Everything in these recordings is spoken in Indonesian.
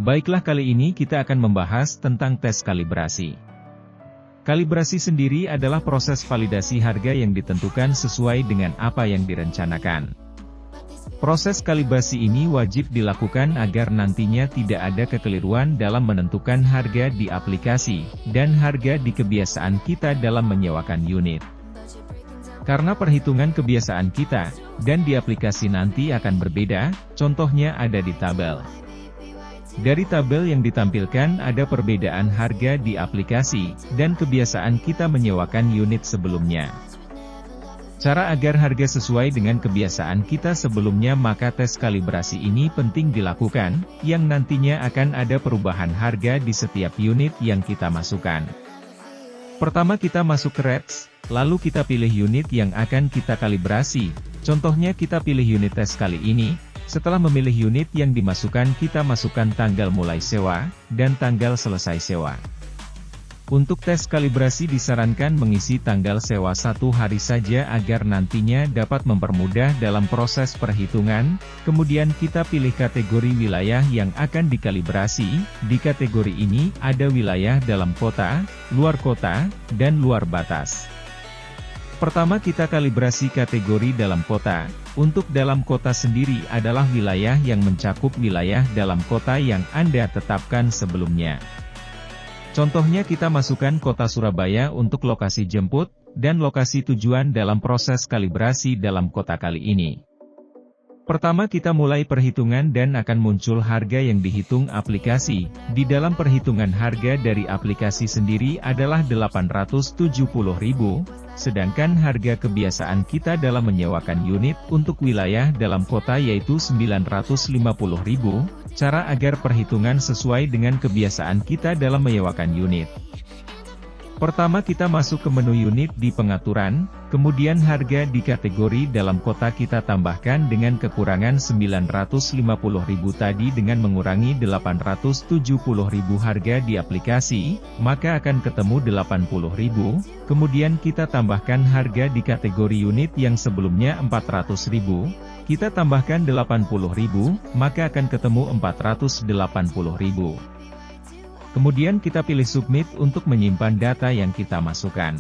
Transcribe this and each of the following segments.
Baiklah, kali ini kita akan membahas tentang tes kalibrasi. Kalibrasi sendiri adalah proses validasi harga yang ditentukan sesuai dengan apa yang direncanakan. Proses kalibrasi ini wajib dilakukan agar nantinya tidak ada kekeliruan dalam menentukan harga di aplikasi, dan harga di kebiasaan kita dalam menyewakan unit. Karena perhitungan kebiasaan kita, dan di aplikasi nanti akan berbeda, contohnya ada di tabel. Dari tabel yang ditampilkan ada perbedaan harga di aplikasi, dan kebiasaan kita menyewakan unit sebelumnya. Cara agar harga sesuai dengan kebiasaan kita sebelumnya, maka tes kalibrasi ini penting dilakukan, yang nantinya akan ada perubahan harga di setiap unit yang kita masukkan. Pertama kita masuk ke rates, lalu kita pilih unit yang akan kita kalibrasi, contohnya kita pilih unit tes kali ini. Setelah memilih unit yang dimasukkan, kita masukkan tanggal mulai sewa, dan tanggal selesai sewa. Untuk tes kalibrasi disarankan mengisi tanggal sewa 1 hari saja agar nantinya dapat mempermudah dalam proses perhitungan. Kemudian kita pilih kategori wilayah yang akan dikalibrasi. Di kategori ini ada wilayah dalam kota, luar kota, dan luar batas. Pertama kita kalibrasi kategori dalam kota. Untuk dalam kota sendiri adalah wilayah yang mencakup wilayah dalam kota yang Anda tetapkan sebelumnya. Contohnya kita masukkan kota Surabaya untuk lokasi jemput, dan lokasi tujuan dalam proses kalibrasi dalam kota kali ini. Pertama kita mulai perhitungan dan akan muncul harga yang dihitung aplikasi. Di dalam perhitungan harga dari aplikasi sendiri adalah 870.000, sedangkan harga kebiasaan kita dalam menyewakan unit untuk wilayah dalam kota yaitu 950.000. Cara agar perhitungan sesuai dengan kebiasaan kita dalam menyewakan unit. Pertama kita masuk ke menu unit di pengaturan, kemudian harga di kategori dalam kota kita tambahkan dengan kekurangan 950.000 tadi dengan mengurangi 870.000 harga di aplikasi, maka akan ketemu 80.000, kemudian kita tambahkan harga di kategori unit yang sebelumnya 400.000, kita tambahkan 80.000, maka akan ketemu 480.000. Kemudian kita pilih submit untuk menyimpan data yang kita masukkan.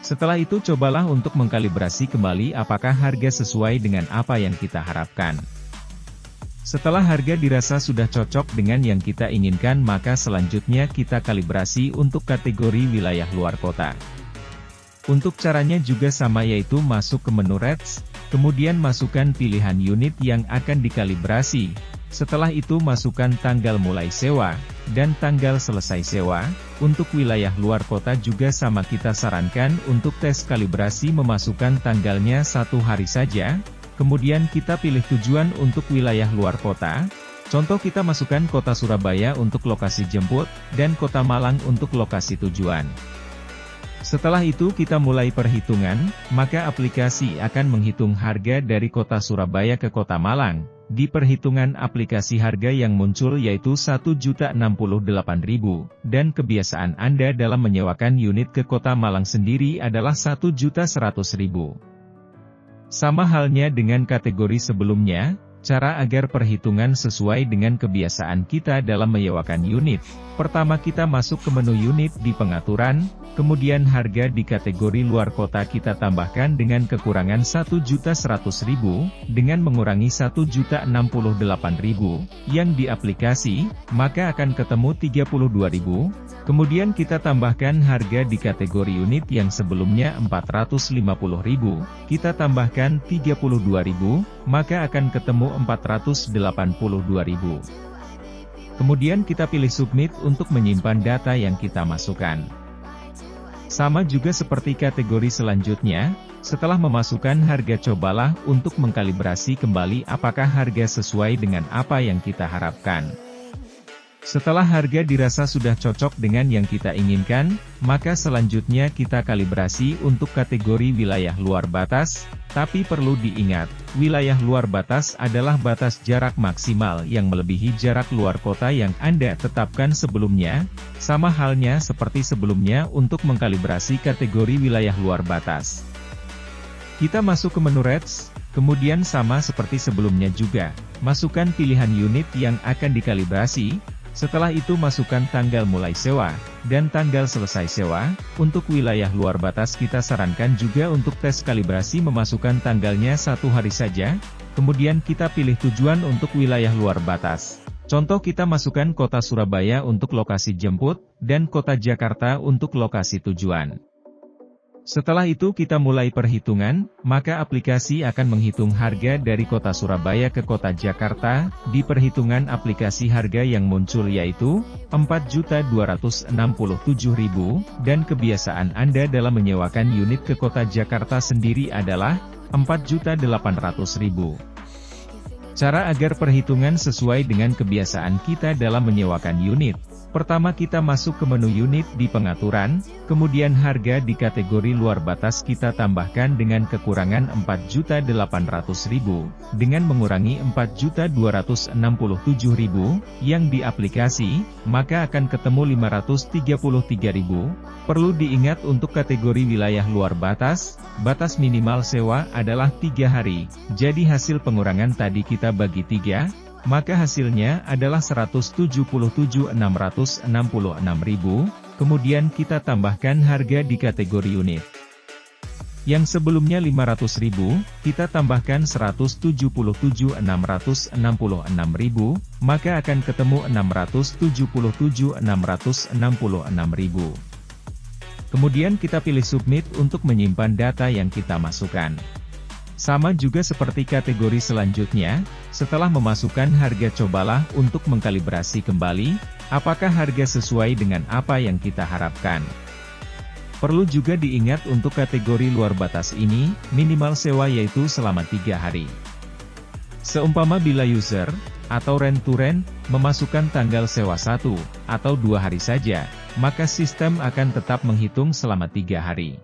Setelah itu cobalah untuk mengkalibrasi kembali apakah harga sesuai dengan apa yang kita harapkan. Setelah harga dirasa sudah cocok dengan yang kita inginkan, maka selanjutnya kita kalibrasi untuk kategori wilayah luar kota. Untuk caranya juga sama, yaitu masuk ke menu rates, kemudian masukkan pilihan unit yang akan dikalibrasi. Setelah itu masukkan tanggal mulai sewa, dan tanggal selesai sewa. Untuk wilayah luar kota juga sama, kita sarankan untuk tes kalibrasi memasukkan tanggalnya 1 hari saja. Kemudian kita pilih tujuan untuk wilayah luar kota. Contoh kita masukkan kota Surabaya untuk lokasi jemput, dan kota Malang untuk lokasi tujuan. Setelah itu kita mulai perhitungan, maka aplikasi akan menghitung harga dari kota Surabaya ke kota Malang. Di perhitungan aplikasi harga yang muncul yaitu 1.068.000, dan kebiasaan Anda dalam menyewakan unit ke kota Malang sendiri adalah 1.100.000. Sama halnya dengan kategori sebelumnya. Cara agar perhitungan sesuai dengan kebiasaan kita dalam menyewakan unit. Pertama kita masuk ke menu unit di pengaturan, kemudian harga di kategori luar kota kita tambahkan dengan kekurangan 1.100.000, dengan mengurangi 1.068.000, yang di aplikasi, maka akan ketemu 32.000. Kemudian kita tambahkan harga di kategori unit yang sebelumnya 450.000, kita tambahkan 32.000, maka akan ketemu 482.000. Kemudian kita pilih submit untuk menyimpan data yang kita masukkan. Sama juga seperti kategori selanjutnya, setelah memasukkan harga cobalah untuk mengkalibrasi kembali apakah harga sesuai dengan apa yang kita harapkan. Setelah harga dirasa sudah cocok dengan yang kita inginkan, maka selanjutnya kita kalibrasi untuk kategori wilayah luar batas, tapi perlu diingat, wilayah luar batas adalah batas jarak maksimal yang melebihi jarak luar kota yang Anda tetapkan sebelumnya, sama halnya seperti sebelumnya untuk mengkalibrasi kategori wilayah luar batas. Kita masuk ke menu rates, Kemudian sama seperti sebelumnya juga, masukkan pilihan unit yang akan dikalibrasi. Setelah itu masukkan tanggal mulai sewa, dan tanggal selesai sewa. Untuk wilayah luar batas kita sarankan juga untuk tes kalibrasi memasukkan tanggalnya 1 hari saja, kemudian kita pilih tujuan untuk wilayah luar batas. Contoh kita masukkan kota Surabaya untuk lokasi jemput, dan kota Jakarta untuk lokasi tujuan. Setelah itu kita mulai perhitungan, maka aplikasi akan menghitung harga dari kota Surabaya ke kota Jakarta. Di perhitungan aplikasi harga yang muncul yaitu 4.267.000, dan kebiasaan Anda dalam menyewakan unit ke kota Jakarta sendiri adalah 4.800.000. Cara agar perhitungan sesuai dengan kebiasaan kita dalam menyewakan unit. Pertama kita masuk ke menu unit di pengaturan, kemudian harga di kategori luar batas kita tambahkan dengan kekurangan 4.800.000, dengan mengurangi 4.267.000 yang di aplikasi, maka akan ketemu 533.000. Perlu diingat untuk kategori wilayah luar batas, batas minimal sewa adalah 3 hari, jadi hasil pengurangan tadi kita bagi 3, maka hasilnya adalah 177.666.000, kemudian kita tambahkan harga di kategori unit. Yang sebelumnya 500.000, kita tambahkan 177.666.000, maka akan ketemu 677.666.000. Kemudian kita pilih submit untuk menyimpan data yang kita masukkan. Sama juga seperti kategori selanjutnya, setelah memasukkan harga cobalah untuk mengkalibrasi kembali, apakah harga sesuai dengan apa yang kita harapkan. Perlu juga diingat untuk kategori luar batas ini, minimal sewa yaitu selama 3 hari. Seumpama bila user, atau rent to rent, memasukkan tanggal sewa 1, atau 2 hari saja, maka sistem akan tetap menghitung selama 3 hari.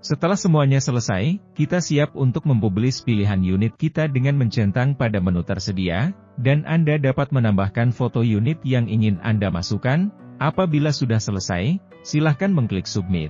Setelah semuanya selesai, kita siap untuk mempublish pilihan unit kita dengan mencentang pada menu tersedia, dan Anda dapat menambahkan foto unit yang ingin Anda masukkan. Apabila sudah selesai, silahkan mengklik submit.